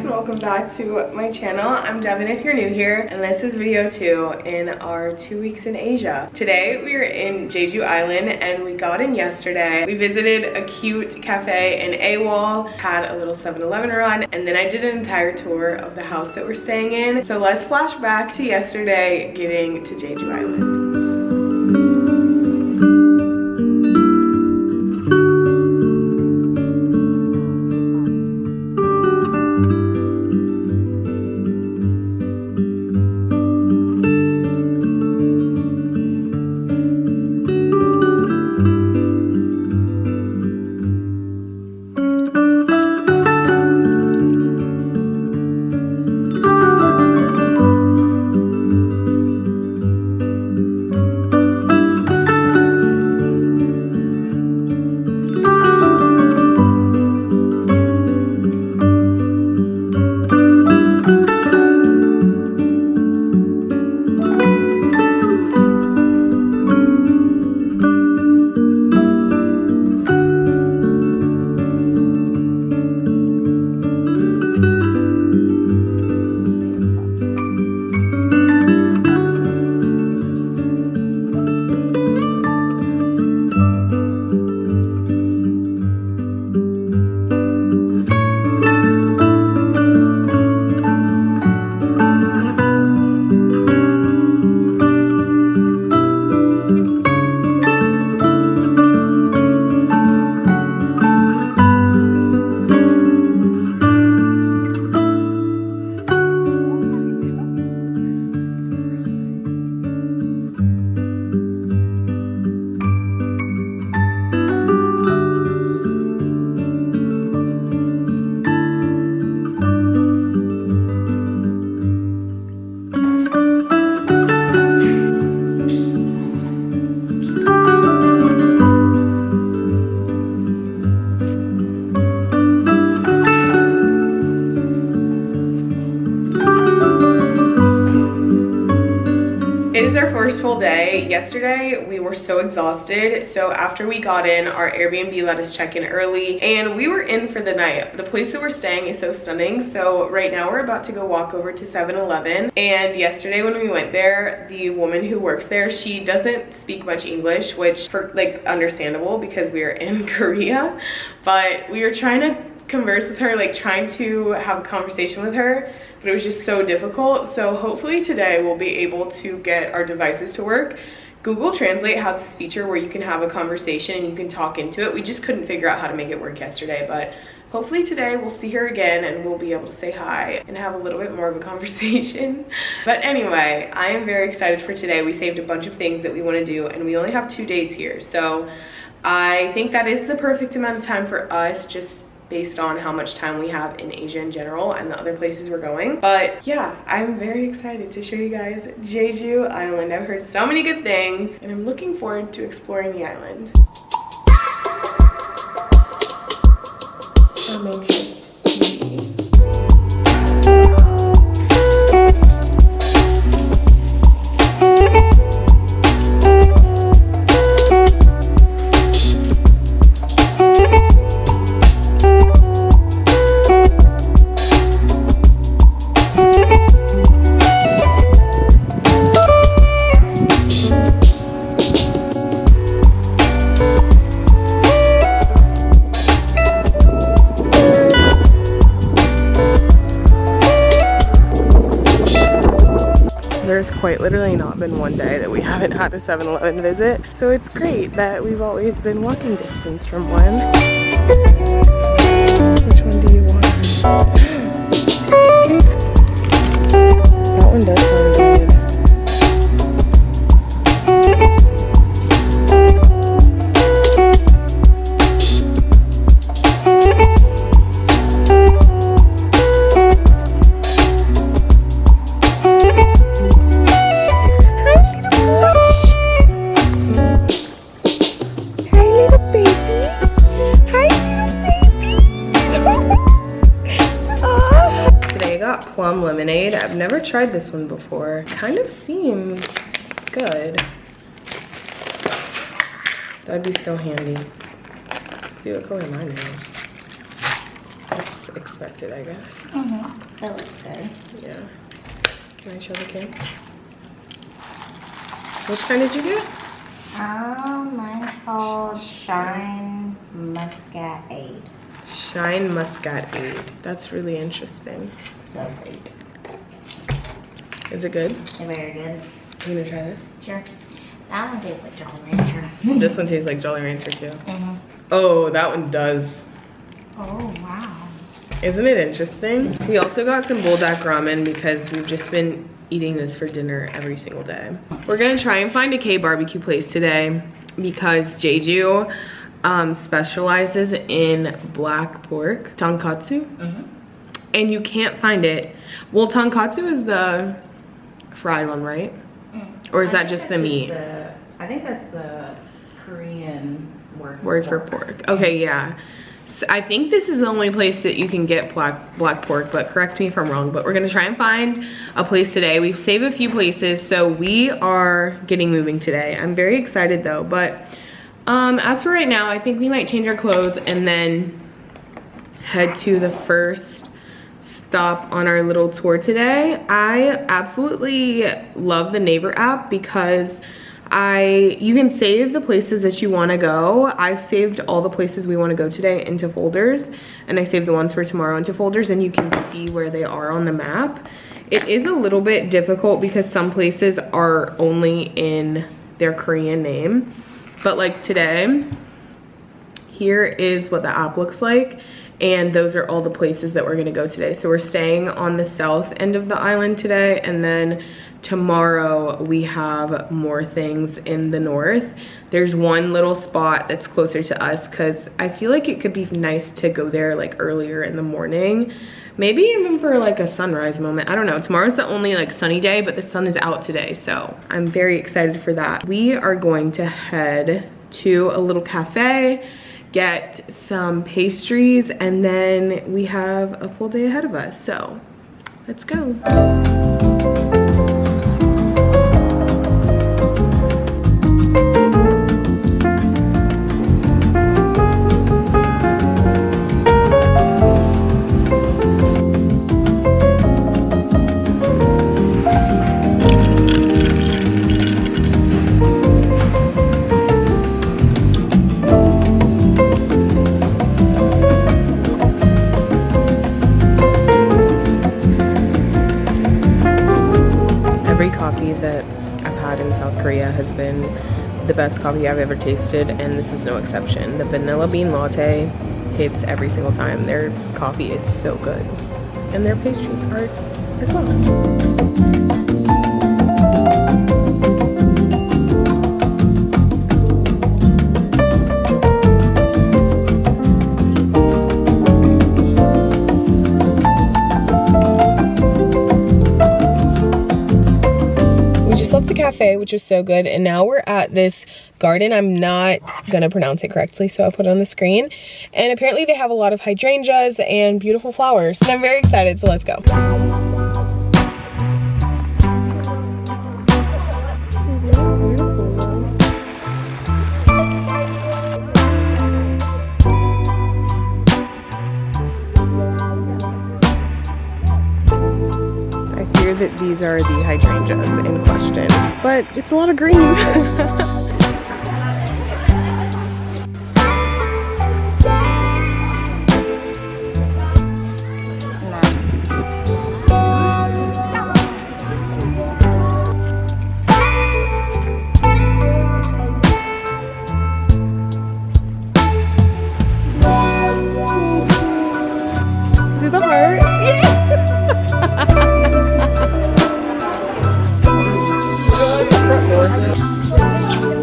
Welcome back to my channel. I'm Devon if you're new here, and this is video 2 in our 2 weeks in Asia. Today we are in Jeju Island and we got in yesterday. We visited a cute cafe in AWOL, had a little 7-Eleven run, and then I did an entire tour of the house that we're staying in. So let's flash back to yesterday getting to Jeju Island. It is our first full day. Yesterday we were so exhausted, so after we got in, our Airbnb let us check in early and we were in for the night. The place that we're staying is so stunning, so right now we're about to go walk over to 7-Eleven. And yesterday when we went there, the woman who works there, she doesn't speak much English, which for like understandable because we are in Korea, but we were trying to converse with her, like trying to have a conversation with her, but it was just so difficult. So hopefully today we'll be able to get our devices to work. Google Translate has this feature where you can have a conversation and you can talk into it. We just couldn't figure out how to make it work yesterday, but hopefully today we'll see her again and we'll be able to say hi and have a little bit more of a conversation. But anyway, I am very excited for today. We saved a bunch of things that we want to do and we only have 2 days here. So I think that is the perfect amount of time for us, just based on how much time we have in Asia in general and the other places we're going. But yeah, I'm very excited to show you guys Jeju Island. I've heard so many good things and I'm looking forward to exploring the island. Our makeshift TV. There's quite literally not been one day that we haven't had a 7-Eleven visit, so it's great that we've always been walking distance from one. Which one do you want? That one does sound good. Hi little baby. plum lemonade. I've never tried this one before. Kind of seems good. That'd be so handy. See what color mine is. That's expected, I guess. That looks good. Yeah. Can I show the kid? Which kind did you get? Mine's called Shine Muscade. Shine Muscade. That's really interesting. So great. Is it good? They're very good. You gonna try this? Sure. That one tastes like Jolly Rancher. This one tastes like Jolly Rancher too. Oh, that one does. Oh, wow. Isn't it interesting? We also got some buldak ramen because we've just been eating this for dinner every single day. We're gonna try and find a K barbecue place today because Jeju specializes in black pork, tonkatsu. And you can't find it. Well, tonkatsu is the fried one, right? Or is that just the meat? I think that's the Korean word for pork. Okay, yeah. So I think this is the only place that you can get black pork, but correct me if I'm wrong. But we're gonna try and find a place today. We've saved a few places, so we are getting moving today. I'm very excited though, but as for right now, I think we might change our clothes and then head to the first stop on our little tour today. I absolutely love the Neighbor app because you can save the places that you want to go. I've saved all the places we want to go today into folders, and I saved the ones for tomorrow into folders, and you can see where they are on the map. It is a little bit difficult because some places are only in their Korean name, but like today, here is what the app looks like, and those are all the places that we're gonna go today. So we're staying on the south end of the island today, and then tomorrow we have more things in the north. There's one little spot that's closer to us because I feel like it could be nice to go there like earlier in the morning, maybe even for like a sunrise moment. I don't know. Tomorrow's the only like sunny day, but the sun is out today, so I'm very excited for that. We are going to head to a little cafe, get some pastries, and then we have a full day ahead of us, so let's go. That I've had in South Korea has been the best coffee I've ever tasted, and this is no exception. The vanilla bean latte hits every single time. Their coffee is so good, and their pastries are as well. Left the cafe, which was so good, and now we're at this garden. I'm not gonna pronounce it correctly, so I'll put it on the screen, and apparently they have a lot of hydrangeas and beautiful flowers, and I'm very excited, so let's go. That these are the hydrangeas in question, but it's a lot of green. Do the heart. Yeah.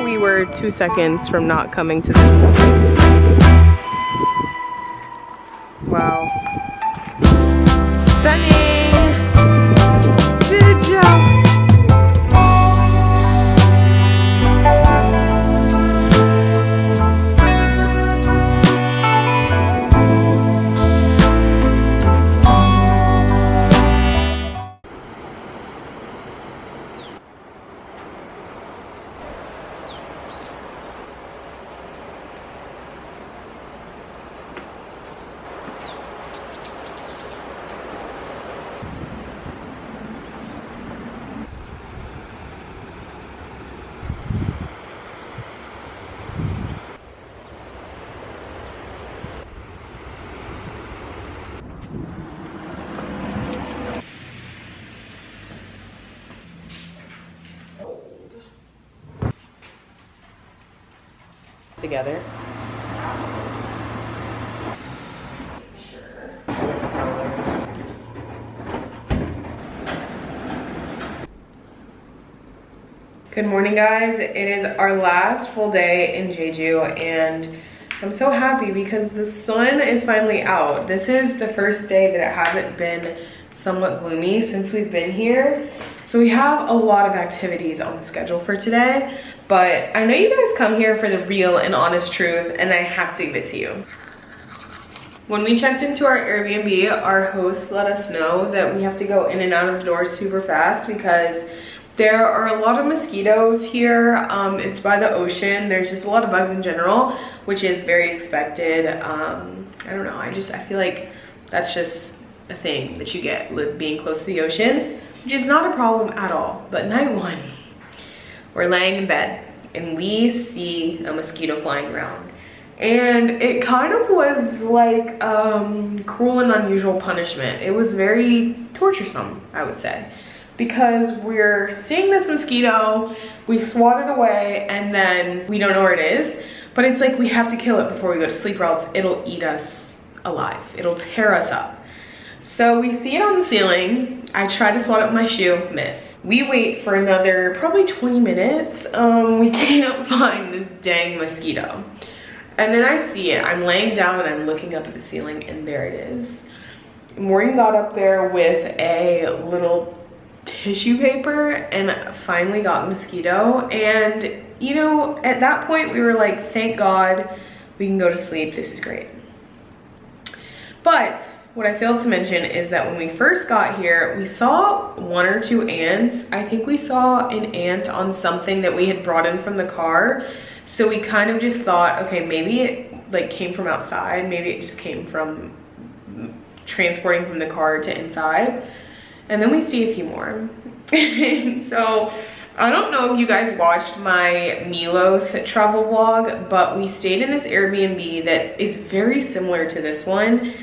We were 2 seconds from not coming to this point. Wow. Stunning! Good job! Together. Good morning, guys. It is our last full day in Jeju and I'm so happy because the sun is finally out. This is the first day that it hasn't been somewhat gloomy since we've been here. So we have a lot of activities on the schedule for today, but I know you guys come here for the real and honest truth and I have to give it to you. When we checked into our Airbnb, our host let us know that we have to go in and out of the doors super fast because there are a lot of mosquitoes here. It's by the ocean. There's just a lot of bugs in general, which is very expected. I don't know, I feel like that's just a thing that you get with being close to the ocean, which is not a problem at all. But night one, we're laying in bed and we see a mosquito flying around. And it kind of was like cruel and unusual punishment. It was very torturesome, I would say, because we're seeing this mosquito, we swat it away, and then we don't know where it is. But it's like we have to kill it before we go to sleep or else it'll eat us alive. It'll tear us up. So we see it on the ceiling. I try to swat it with my shoe, miss. We wait for another probably 20 minutes. We can't find this dang mosquito. And then I see it. I'm laying down and I'm looking up at the ceiling and there it is. Maureen got up there with a little tissue paper and finally got the mosquito. And you know, at that point we were like, thank God we can go to sleep. This is great. But what I failed to mention is that when we first got here, we saw 1 or 2 ants. I think we saw an ant on something that we had brought in from the car. So we kind of just thought, okay, maybe it like came from outside. Maybe it just came from transporting from the car to inside. And then we see a few more. So I don't know if you guys watched my Milos travel vlog, but we stayed in this Airbnb that is very similar to this one.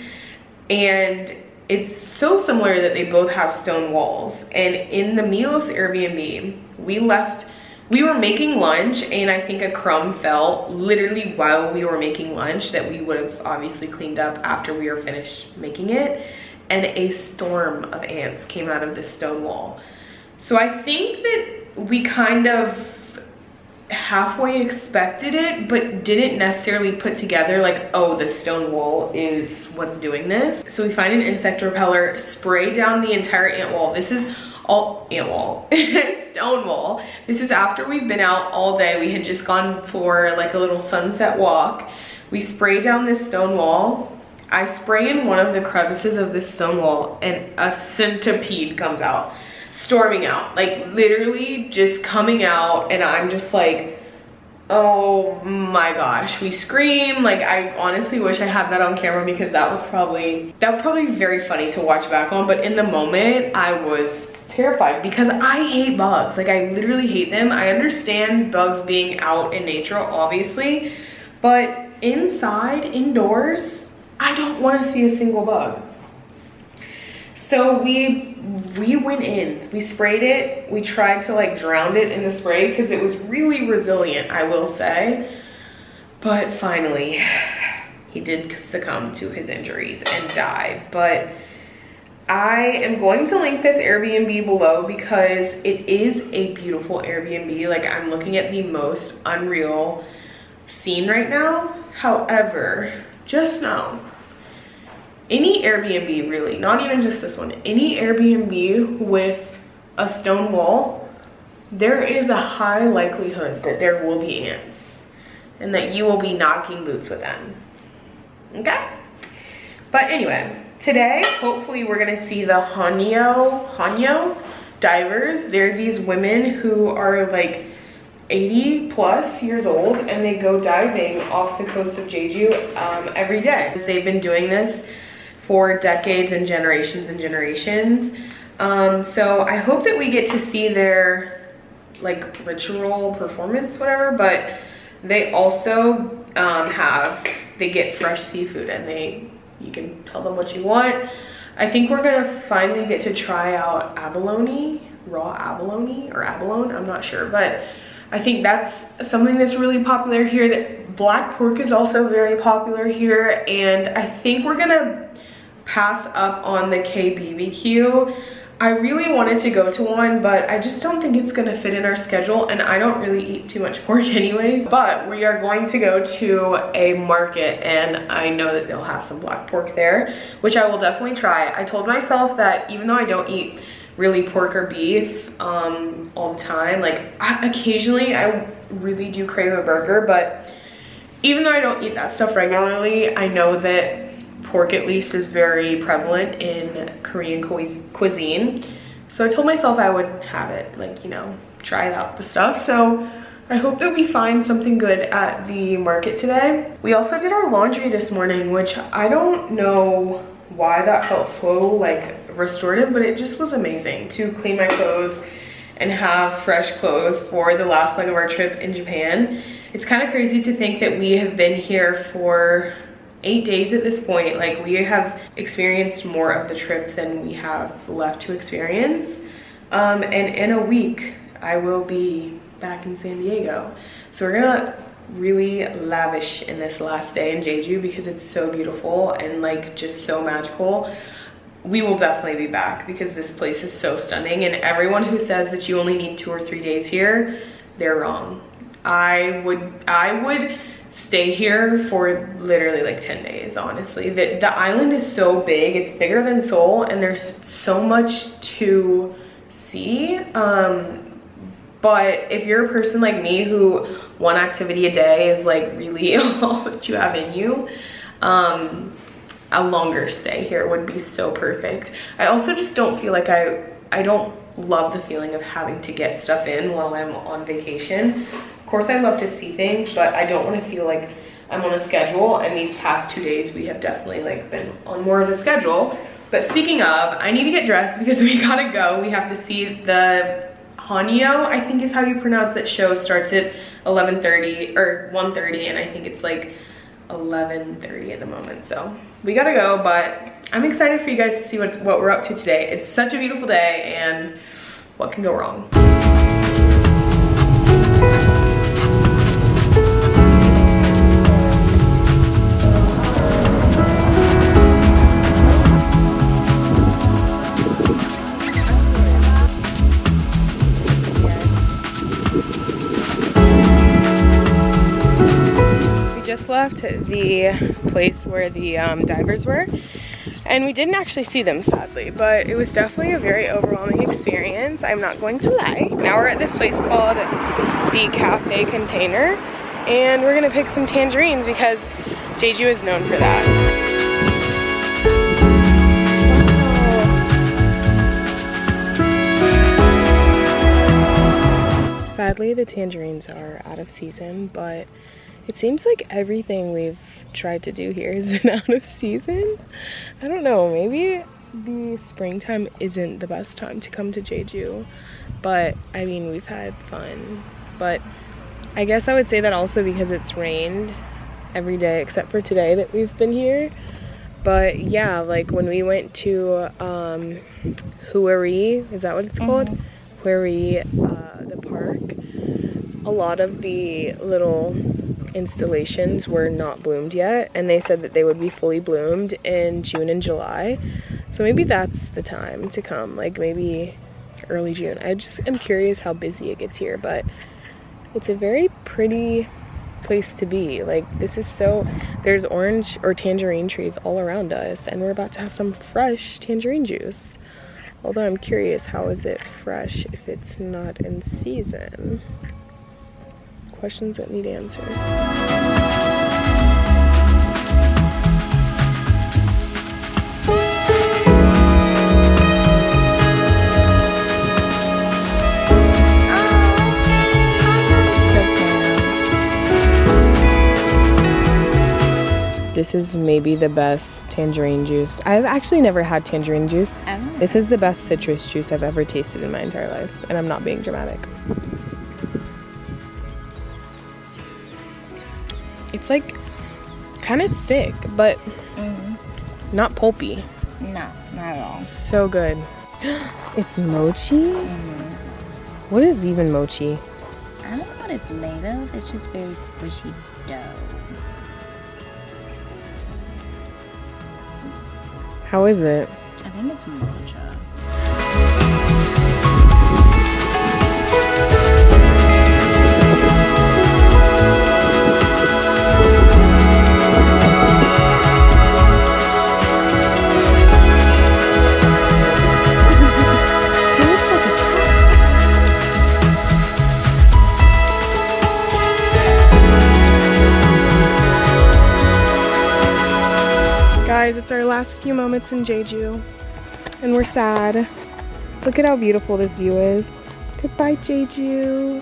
And it's so similar that they both have stone walls. And in the Milos Airbnb, we were making lunch and I think a crumb fell literally while we were making lunch that we would have obviously cleaned up after we were finished making it. And a storm of ants came out of this stone wall. So I think that we kind of halfway expected it, but didn't necessarily put together like, oh, the stone wall is what's doing this. So we find an insect repeller, spray down the entire ant wall. This is all ant wall, stone wall. This is after we've been out all day. We had just gone for like a little sunset walk. We sprayed down this stone wall I spray in one of the crevices of this stone wall and a centipede comes out, storming out, like literally just coming out, and I'm just like, oh my gosh. We scream. Like, I honestly wish I had that on camera because that would probably be very funny to watch back on, but in the moment I was terrified because I hate bugs. Like, I literally hate them. I understand bugs being out in nature, obviously, but inside, indoors, I don't want to see a single bug. So we went in, we sprayed it, we tried to like drown it in the spray because it was really resilient, I will say. But finally, he did succumb to his injuries and died. But I am going to link this Airbnb below because it is a beautiful Airbnb. Like, I'm looking at the most unreal scene right now. However, just know, any Airbnb really, not even just this one, any Airbnb with a stone wall, there is a high likelihood that there will be ants and that you will be knocking boots with them, okay? But anyway, today, hopefully we're gonna see the Hanyo divers. They're these women who are like 80 plus years old and they go diving off the coast of Jeju every day. They've been doing this for decades and generations and generations. So I hope that we get to see their like ritual performance, whatever, but they also they get fresh seafood and you can tell them what you want. I think we're gonna finally get to try out abalone, raw abalone or abalone, I'm not sure, but I think that's something that's really popular here. That black pork is also very popular here, and I think we're gonna pass up on the KBBQ. I really wanted to go to one, but I just don't think it's gonna fit in our schedule, and I don't really eat too much pork anyways. But we are going to go to a market, and I know that they'll have some black pork there, which I will definitely try. I told myself that even though I don't eat really pork or beef all the time, like occasionally I really do crave a burger, but even though I don't eat that stuff regularly, I know that pork at least is very prevalent in Korean cuisine. So I told myself I would have it, like, you know, try out the stuff. So I hope that we find something good at the market today. We also did our laundry this morning, which I don't know why that felt so like restorative, but it just was amazing to clean my clothes and have fresh clothes for the last leg of our trip in Japan. It's kind of crazy to think that we have been here for 8 days at this point. Like, we have experienced more of the trip than we have left to experience. And in a week, I will be back in San Diego. So we're gonna really lavish in this last day in Jeju because it's so beautiful and like just so magical. We will definitely be back because this place is so stunning, and everyone who says that you only need 2 or 3 days here, they're wrong. I would stay here for literally like 10 days, honestly. The island is so big, it's bigger than Seoul, and there's so much to see. But if you're a person like me who one activity a day is like really all that you have in you, a longer stay here would be so perfect. I also just don't feel like I don't love the feeling of having to get stuff in while I'm on vacation. Of course, I love to see things, but I don't want to feel like I'm on a schedule, and these past 2 days we have definitely like been on more of a schedule. But speaking of, I need to get dressed because we gotta go. We have to see the Hanyo, I think is how you pronounce it, show. Starts at 11:30 or 1:30, and I think it's like 11:30 at the moment. So we gotta go, but I'm excited for you guys to see what we're up to today. It's such a beautiful day, and what can go wrong? Left the place where the divers were, and we didn't actually see them, sadly, but it was definitely a very overwhelming experience, I'm not going to lie. Now we're at this place called the Cafe Container, and we're gonna pick some tangerines because Jeju is known for that. Sadly, the tangerines are out of season, but it seems like everything we've tried to do here has been out of season. I don't know, maybe the springtime isn't the best time to come to Jeju, but I mean, we've had fun. But I guess I would say that also because it's rained every day except for today that we've been here. But yeah, like when we went to Huari, is that what it's called? Huari, the park, a lot of the little installations were not bloomed yet, and they said that they would be fully bloomed in June and July. So maybe that's the time to come, like maybe early June. I just am curious how busy it gets here, but it's a very pretty place to be. Like, this is so, there's orange or tangerine trees all around us, and we're about to have some fresh tangerine juice. Although I'm curious, how is it fresh if it's not in season? Questions that need answers. This is maybe the best tangerine juice. I've actually never had tangerine juice. This is the best citrus juice I've ever tasted in my entire life, and I'm not being dramatic. It's like kind of thick, but not pulpy. No, not at all. So good. It's mochi? What is even mochi? I don't know what it's made of. It's just very squishy dough. How is it? I think it's matcha. Guys, it's our last few moments in Jeju, and we're sad. Look at how beautiful this view is. Goodbye, Jeju.